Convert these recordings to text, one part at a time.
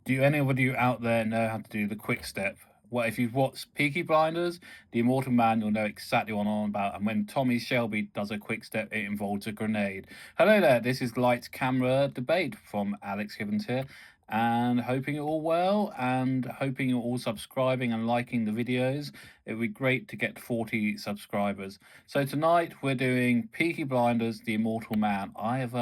Do anybody you out there know how to do the quick step? Well, if you've watched Peaky Blinders, the Immortal Man, you'll know exactly what I'm on about. And when Tommy Shelby does a quick step, it involves a grenade. Hello there, this is Lights Camera Debate from Alex Gibbons here. And hoping you're all well and hoping you're all subscribing and liking the videos. It would be great to get 40 subscribers. So tonight we're doing Peaky Blinders, The Immortal Man. I have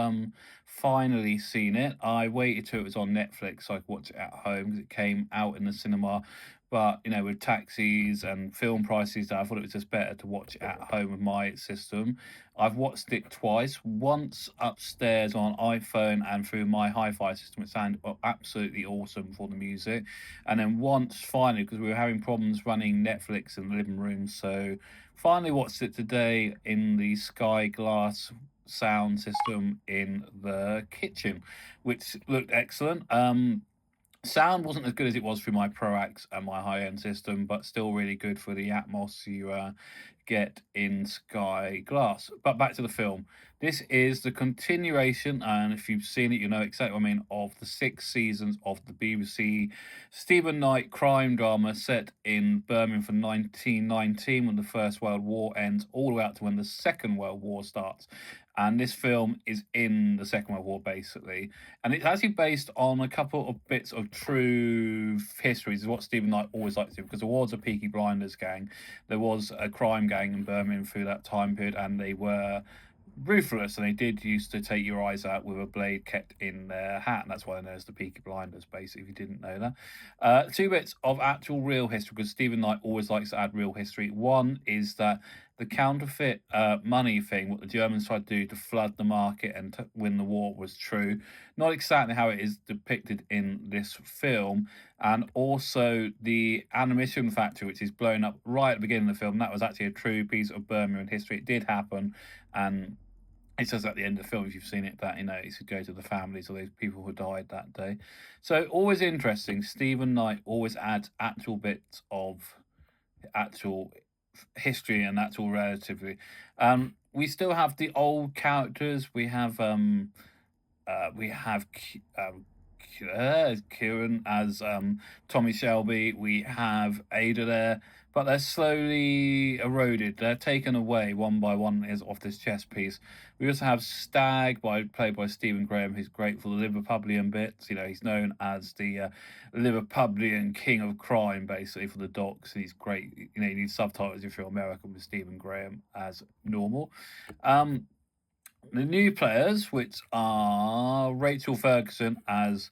finally seen it. I waited till it was on Netflix so I could watch it at home because it came out in the cinema. But with taxis and film prices, I thought it was just better to watch it at home with my system. I've watched it twice. Once upstairs on iPhone and through my hi-fi system, it sounded absolutely awesome for the music. And then once finally, because we were having problems running Netflix in the living room, so finally watched it today in the Sky Glass sound system in the kitchen, which looked excellent. Sound wasn't as good as it was through my Proax and my high-end system, but still really good for the Atmos you get in Sky Glass. But back to the film. This is the continuation, and if you've seen it, you know exactly what I mean, of the 6 seasons of the BBC Stephen Knight crime drama set in Birmingham from 1919 when the First World War ends, all the way up to when the Second World War starts. And this film is in the Second World War, basically. And it's actually based on a couple of bits of true history. This is what Stephen Knight always likes to do, because there was a Peaky Blinders gang. There was a crime gang in Birmingham through that time period, and they were ruthless, and they did used to take your eyes out with a blade kept in their hat, and that's why they're known as the Peaky Blinders, basically, if you didn't know that. Two bits of actual real history, because Stephen Knight always likes to add real history. One is that the counterfeit money thing, what the Germans tried to do to flood the market and win the war, was true. Not exactly how it is depicted in this film. And also the ammunition factory, which is blown up right at the beginning of the film, that was actually a true piece of Birmingham history. It did happen. And it says at the end of the film, if you've seen it, that it should go to the families of those people who died that day. So always interesting. Stephen Knight always adds actual bits of actual history and actual relatively. We still have the old characters. We have Kieran as Tommy Shelby. We have Ada there, but they're slowly eroded. They're taken away one by one is off this chess piece. We also have Stag, played by Stephen Graham, who's great for the Liverpudlian bits. He's known as the Liverpudlian king of crime, basically, for the docs. He's great. You need subtitles if you're American with Stephen Graham as normal. The new players, which are Rachel Ferguson as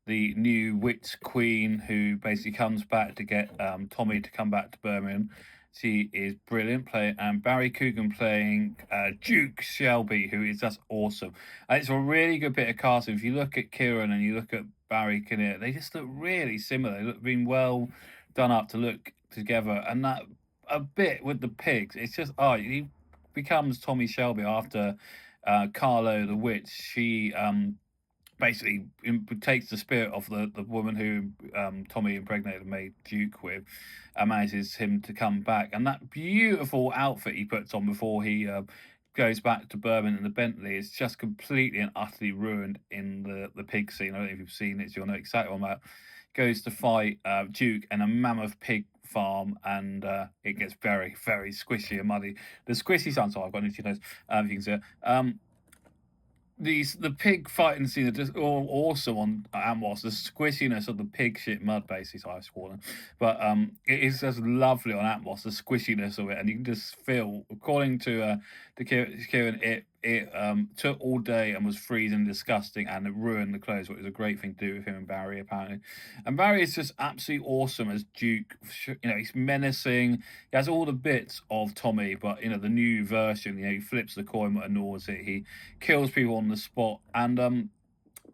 the new witch queen, who basically comes back to get Tommy to come back to Birmingham. She is brilliant playing, and Barry Coogan playing Duke Shelby, who is just awesome. And it's a really good bit of casting. If you look at Kieran and you look at Barry Kinnear, they just look really similar. They look being well done up to look together. And that a bit with the pigs, it's just he becomes Tommy Shelby after Carlo the witch. She basically takes the spirit of the woman who Tommy impregnated and made Duke with, and manages him to come back. And that beautiful outfit he puts on before he goes back to Birmingham in the Bentley is just completely and utterly ruined in the pig scene. I don't know if you've seen it, so you'll know exactly what I'm about. Goes to fight Duke and a mammoth pig farm, and it gets very, very squishy and muddy. The squishy sounds, I've got into nose, if you can see it. The pig fighting scene are just all awesome on Amos. The squishiness of the pig shit mud, basically, so I've sworn. But it is just lovely on Atmos, the squishiness of it, and you can just feel, according to Kieran, it took all day and was freezing, disgusting, and it ruined the clothes. Which was a great thing to do with him and Barry, apparently. And Barry is just absolutely awesome as Duke. He's menacing. He has all the bits of Tommy, but the new version. He flips the coin but ignores it. He kills people on the spot, and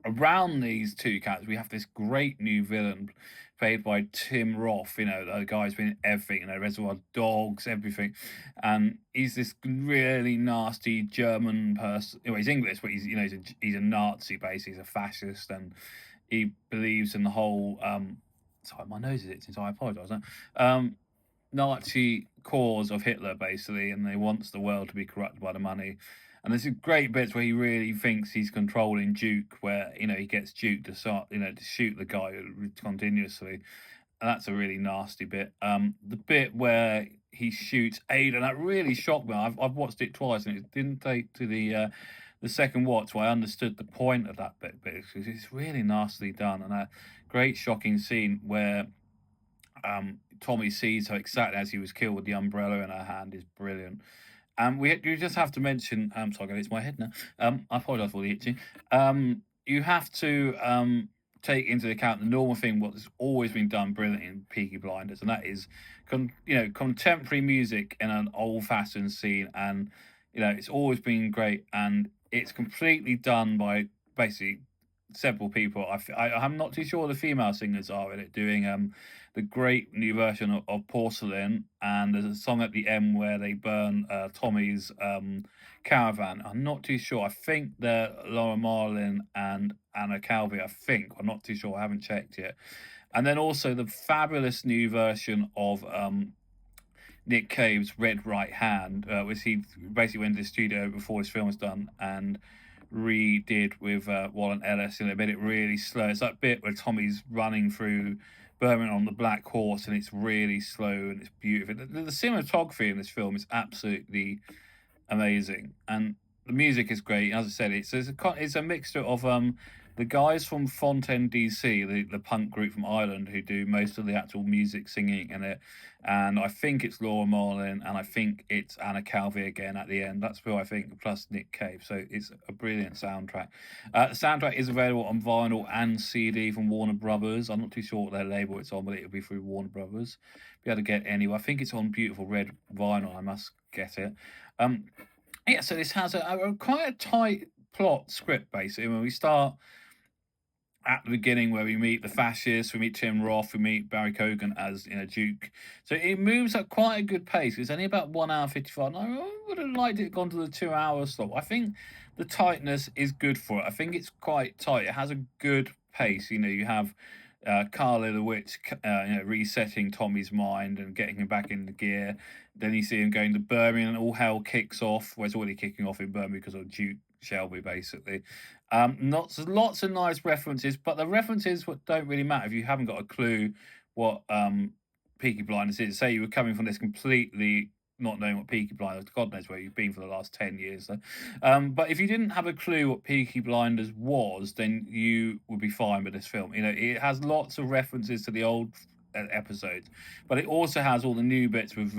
around these two cats, we have this great new villain played by Tim Roth. The guy's been in everything, Reservoir Dogs, everything. And he's this really nasty German person. He's English, but he's a Nazi, basically. He's a fascist, and he believes in the whole. Sorry, my nose is itching, so I apologise. Nazi cause of Hitler, basically, and he wants the world to be corrupted by the money. And there's some great bits where he really thinks he's controlling Duke, where he gets Duke to start to shoot the guy continuously, and that's a really nasty bit. The bit where he shoots Ada, that really shocked me. I've watched it twice, and it didn't take to the second watch where I understood the point of that bit, because it's really nastily done, and a great shocking scene where Tommy sees her exactly as he was killed with the umbrella in her hand is brilliant. You just have to mention. Sorry, it's my head now. I apologise for the itching. You have to take into account the normal thing what's always been done brilliant in Peaky Blinders, and that is, contemporary music in an old-fashioned scene, and it's always been great, and it's completely done by basically several people. I'm not too sure the female singers are in it doing the great new version of Porcelain, and there's a song at the end where they burn Tommy's caravan. I'm not too sure. I think they're Laura Marlin and Anna Calvi. I think. I'm not too sure. I haven't checked yet. And then also the fabulous new version of Nick Cave's Red Right Hand, which he basically went to the studio before his film was done and redid with Warren Ellis, and it made it really slow. It's that bit where Tommy's running through Birmingham on the black horse, and it's really slow and it's beautiful. The cinematography in this film is absolutely amazing, and the music is great. As I said, it's a mixture of the guys from Fontaine DC, the punk group from Ireland, who do most of the actual music singing in it, and I think it's Laura Marlin, and I think it's Anna Calvi again at the end. That's who I think, plus Nick Cave. So it's a brilliant soundtrack. The soundtrack is available on vinyl and CD from Warner Brothers. I'm not too sure what their label it's on, but it'll be through Warner Brothers. Be able to get anywhere. I think it's on beautiful red vinyl. I must get it. Um, yeah, so this has a quite a tight plot script basically. When we start at the beginning, where we meet the fascists, we meet Tim Roth, we meet Barry Cogan as Duke. So it moves at quite a good pace. It's only about 1 hour 55. I would have liked it gone to the 2 hour slot. I think the tightness is good for it. I think it's quite tight. It has a good pace. You have Carla the Witch, resetting Tommy's mind and getting him back into gear. Then you see him going to Birmingham, and all hell kicks off. Well, it's already kicking off in Birmingham because of Duke Shelby, basically. Lots of nice references, but the references don't really matter if you haven't got a clue what Peaky Blinders is. Say you were coming from this completely not knowing what Peaky Blinders, God knows where you've been for the last 10 years. So. But if you didn't have a clue what Peaky Blinders was, then you would be fine with this film. It has lots of references to the old episodes, but it also has all the new bits with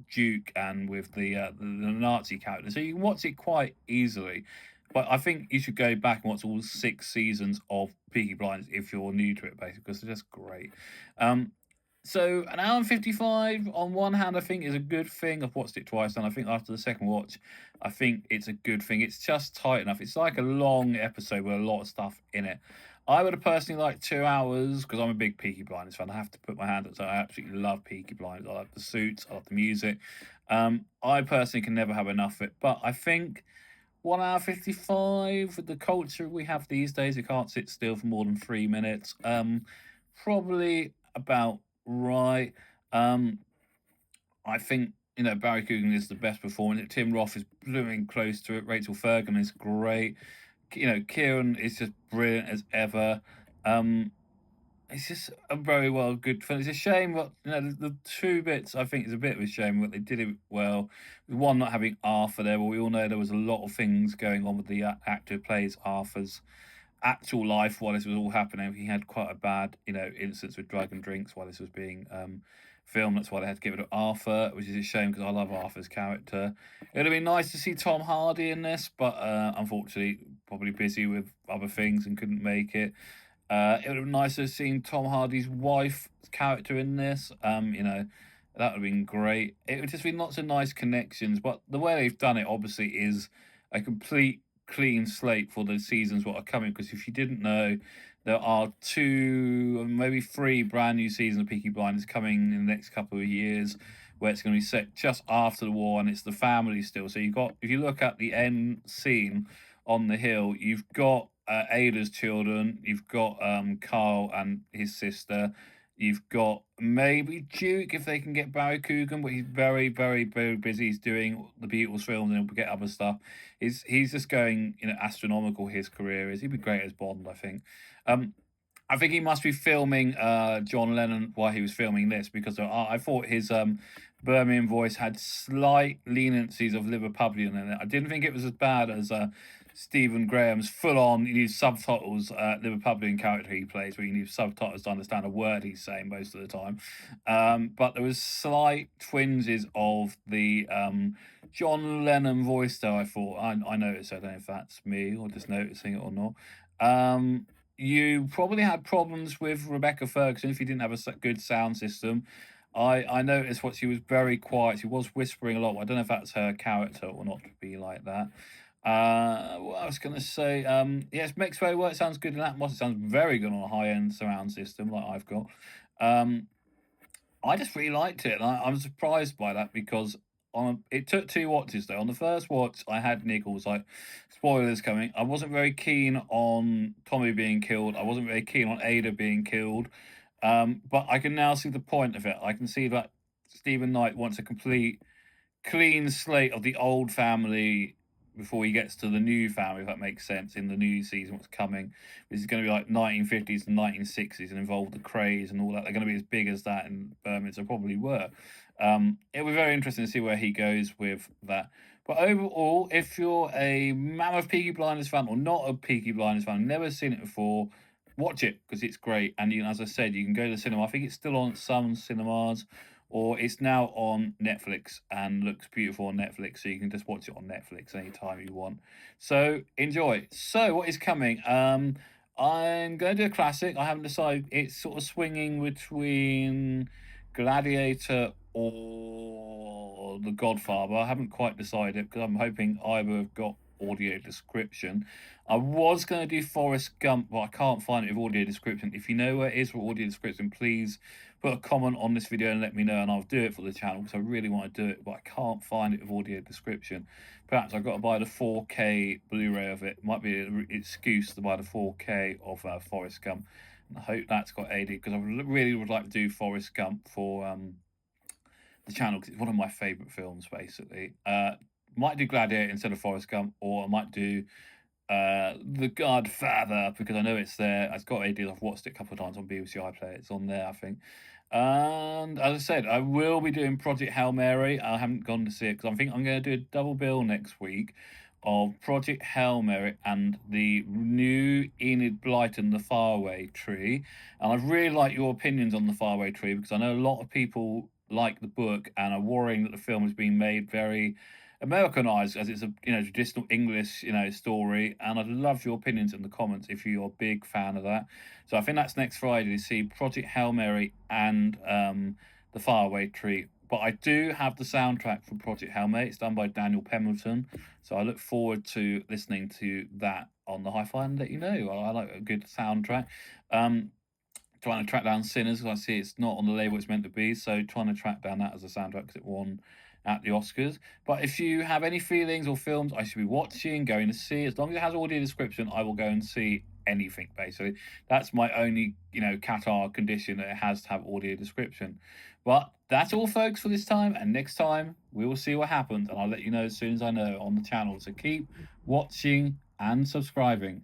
Duke and with the Nazi character, so you can watch it quite easily. But I think you should go back and watch all 6 seasons of Peaky Blinders if you're new to it, basically, because they're just great. Um, so 1 hour and 55, on one hand, I think is a good thing. I've watched it twice, and I think after the second watch, I think it's a good thing. It's just tight enough. It's like a long episode with a lot of stuff in it. I would have personally liked 2 hours because I'm a big Peaky Blinders fan. I have to put my hand up. So I absolutely love Peaky Blinders. I like the suits. I love the music. I personally can never have enough of it. But I think 1 hour 55 with the culture we have these days, you can't sit still for more than 3 minutes. Probably about right. Um, I think Barry Coogan is the best performance. Tim Roth is blooming close to it. Rachel Ferguson is great. Kieran is just brilliant as ever. Um, it's just a very well good film. It's a shame what the two bits. I think it's a bit of a shame that they did it well. One, not having Arthur there, but we all know there was a lot of things going on with the actor who plays Arthur's actual life while this was all happening. He had quite a bad, instance with drug and drinks while this was being filmed. That's why they had to give it to Arthur, which is a shame because I love Arthur's character. It would have been nice to see Tom Hardy in this, but unfortunately, probably busy with other things and couldn't make it. It would have been nice to have seen Tom Hardy's wife's character in this. That would have been great. It would just been lots of nice connections, but the way they've done it obviously is a complete clean slate for the seasons what are coming. Because if you didn't know, there are 2, maybe 3 brand new seasons of Peaky Blinders coming in the next couple of years, where it's going to be set just after the war, and it's the family still. So if you look at the end scene on the hill, you've got Ada's children, you've got Carl and his sister, You've got maybe Duke if they can get Barry Coogan, but he's very, very, very busy. He's doing the Beatles films and he'll get other stuff. He's just going, astronomical. His career is. He'd be great as Bond, I think. Um, I think he must be filming John Lennon while he was filming this because I thought his Birmingham voice had slight leniencies of Liverpudlian in it. I didn't think it was as bad as Stephen Graham's full-on, you need subtitles, Liverpudlian character he plays, where you need subtitles to understand a word he's saying most of the time. But there was slight twinges of the John Lennon voice, though, I thought. I noticed. I don't know if that's me or just noticing it or not. You probably had problems with Rebecca Ferguson if you didn't have a good sound system. I noticed what she was very quiet. She was whispering a lot. I don't know if that's her character or not to be like that. What I was going to say, yes, mixed very well. It sounds good in Atmos. It sounds very good on a high end surround system like I've got. Um, I just really liked it, and I'm surprised by that because it took two watches though. On the first watch, I had niggles like spoilers coming. I wasn't very keen on Tommy being killed. I wasn't very keen on Ada being killed. But I can now see the point of it. I can see that Stephen Knight wants a complete clean slate of the old family before he gets to the new family, if that makes sense, in the new season, what's coming. This is going to be like 1950s and 1960s and involve the Krays and all that. They're going to be as big as that in Birmingham, so probably were. It'll be very interesting to see where he goes with that. But overall, if you're a mammoth Peaky Blinders fan or not a Peaky Blinders fan, never seen it before, watch it because it's great. And as I said, you can go to the cinema. I think it's still on some cinemas or it's now on Netflix and looks beautiful on Netflix, so you can just watch it on Netflix anytime you want. So enjoy. So what is coming? I'm going to do a classic. I haven't decided. It's sort of swinging between Gladiator or The Godfather. I haven't quite decided because I'm hoping either have got audio description. I was going to do Forrest Gump, but I can't find it with audio description. If you know where it is for audio description, please put a comment on this video and let me know, and I'll do it for the channel because I really want to do it, but I can't find it with audio description. Perhaps I've got to buy the 4K Blu-ray of it. Might be an excuse to buy the 4K of Forrest Gump. And I hope that's got AD because I really would like to do Forrest Gump for the channel because it's one of my favourite films, basically. Might do Gladiator instead of Forrest Gump, or I might do The Godfather because I know it's there. It's got AD. I've watched it a couple of times on BBC iPlayer. It's on there, I think. And as I said, I will be doing Project Hail Mary. I haven't gone to see it because I think I'm going to do a double bill next week of Project Hail Mary and the new Enid Blyton, The Faraway Tree. And I'd really like your opinions on The Faraway Tree because I know a lot of people like the book and are worrying that the film is being made very Americanized as it's a traditional English story, and I'd love your opinions in the comments if you're a big fan of that. So I think that's next Friday to see Project Hail Mary and The Faraway Tree. But I do have the soundtrack for Project Hail Mary. It's done by Daniel Pemberton, so I look forward to listening to that on the hi-fi and let you know. I like a good soundtrack. Trying to track down Sinners because I see it's not on the label it's meant to be, so trying to track down that as a soundtrack because it won at the Oscars. But if you have any feelings or films I should be watching, going to see, as long as it has audio description, I will go and see anything, basically. That's my only, Qatar condition, that it has to have audio description. But that's all, folks, for this time, and next time we will see what happens, and I'll let you know as soon as I know on the channel. So keep watching and subscribing.